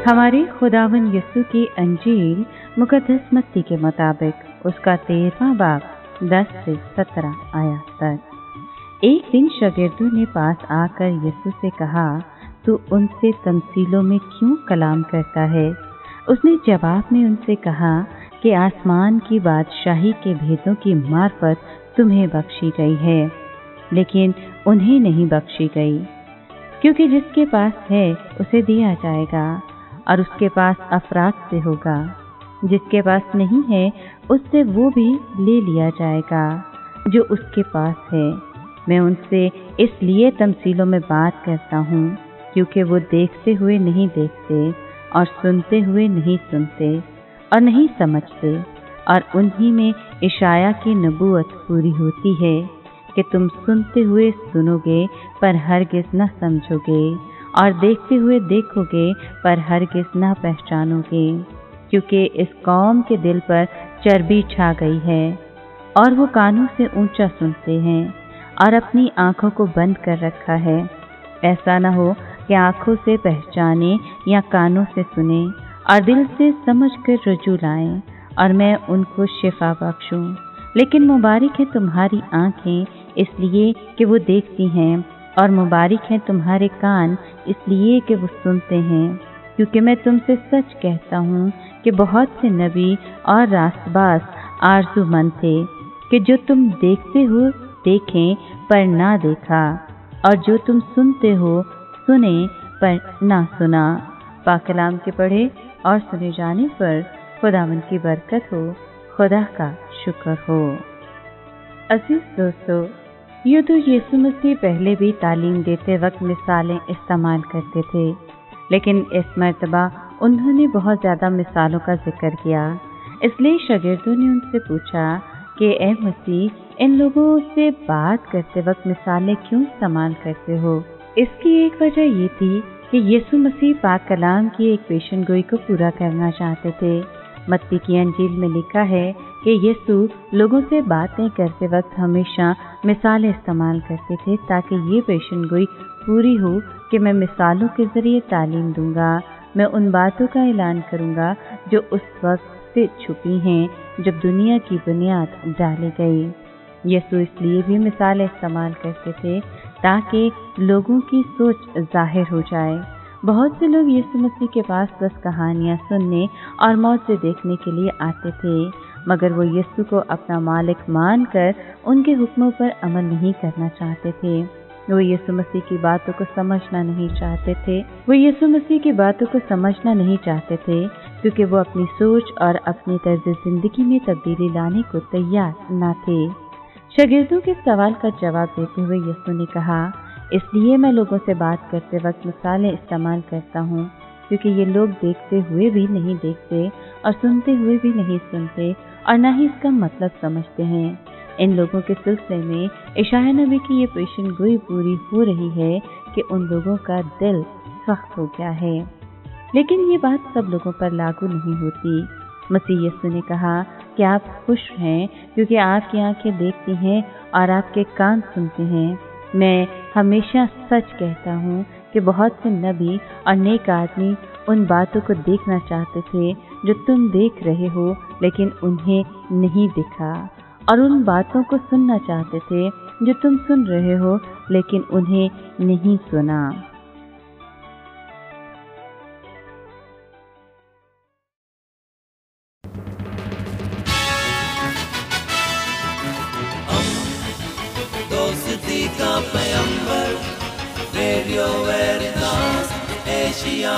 हमारे खुदावन यीशु की अंजील मुकद्दस मत्ती के मुताबिक उसका 13वां बाब 10 से 17 आयत तक। एक दिन शागिर्दों ने पास आकर यीशु से कहा, तू उनसे तमसीलों में क्यों कलाम करता है? उसने जवाब में उनसे कहा कि आसमान की बादशाही के भेदों की मार्फत तुम्हें बख्शी गई है, लेकिन उन्हें नहीं बख्शी गई। क्योंकि जिसके पास है उसे दिया जाएगा और उसके पास अफराद से होगा, जिसके पास नहीं है उससे वो भी ले लिया जाएगा जो उसके पास है। मैं उनसे इसलिए तमसीलों में बात करता हूँ क्योंकि वो देखते हुए नहीं देखते और सुनते हुए नहीं सुनते और नहीं समझते, और उन्हीं में इशाया की नबूवत पूरी होती है कि तुम सुनते हुए सुनोगे पर हरगिज़ न समझोगे, और देखते हुए देखोगे पर हरगिज़ न पहचानोगे। क्योंकि इस कौम के दिल पर चर्बी छा गई है और वो कानों से ऊंचा सुनते हैं और अपनी आँखों को बंद कर रखा है। ऐसा न हो कि आँखों से पहचाने या कानों से सुने और दिल से समझ कर रुजू लाएं और मैं उनको शिफा बख्शूं। लेकिन मुबारक है तुम्हारी आँखें इसलिए कि वो देखती हैं, और मुबारक हैं तुम्हारे कान इसलिए कि वो सुनते हैं। क्योंकि मैं तुमसे सच कहता हूँ कि बहुत से नबी और रास्तबाज आरज़ूमंद थे कि जो तुम देखते हो देखें पर ना देखा, और जो तुम सुनते हो सुने पर ना सुना। पाक कलाम के पढ़े और सुने जाने पर खुदावंद की बरकत हो, खुदा का शुक्र हो। अजीज दोस्तों, यूँ तो यीशु मसीह पहले भी तालीम देते वक्त मिसालें इस्तेमाल करते थे, लेकिन इस मर्तबा उन्होंने बहुत ज़्यादा मिसालों का जिक्र किया। इसलिए शागिर्दों ने उनसे पूछा कि ए मसीह, इन लोगों से बात करते वक्त मिसालें क्यों इस्तेमाल करते हो? इसकी एक वजह ये थी कि यीशु मसीह पाक कलाम की एक पेशन गोई को पूरा करना चाहते थे। मत्ती की अंजील में लिखा है कि यीशु लोगों से बातें करते वक्त हमेशा मिसालें इस्तेमाल करते थे ताकि ये पेशन गोई पूरी हो कि मैं मिसालों के ज़रिए तालीम दूंगा, मैं उन बातों का ऐलान करूंगा जो उस वक्त से छुपी हैं जब दुनिया की बुनियाद डाली गई। यीशु इसलिए भी मिसालें इस्तेमाल करते थे ताकि लोगों की सोच जाहिर हो जाए। बहुत से लोग यीशु मसीह के पास बस कहानियाँ सुनने और मौत से देखने के लिए आते थे, मगर वो यीशु को अपना मालिक मानकर उनके हुक्मों पर अमल नहीं करना चाहते थे। वो यीशु मसीह की बातों को समझना नहीं चाहते थे। क्योंकि वो अपनी सोच और अपनी तर्ज जिंदगी में तब्दीली लाने को तैयार न थे। शागिर्दों के सवाल का जवाब देते हुए यीशु ने कहा, इसलिए मैं लोगों से बात करते वक्त मिसालें इस्तेमाल करता हूँ, क्योंकि ये लोग देखते हुए भी नहीं देखते और सुनते हुए भी नहीं सुनते और न ही इसका मतलब समझते हैं। इन लोगों के सिलसिले में इशाया नबी की ये पेशन गोई पूरी हो रही है कि उन लोगों का दिल सख्त हो गया है। लेकिन ये बात सब लोगों पर लागू नहीं होती। मसीह यीशु ने कहा कि आप खुश हैं क्योंकि आपकी आंखें देखती हैं और आपके कान सुनते हैं। मैं हमेशा सच कहता हूँ कि बहुत से नबी और नेक आदमी उन बातों को देखना चाहते थे जो तुम देख रहे हो, लेकिन उन्हें नहीं दिखा, और उन बातों को सुनना चाहते थे जो तुम सुन रहे हो, लेकिन उन्हें नहीं सुना। दोस्ती का पैगंबर, रेडियो वेरितास एशिया।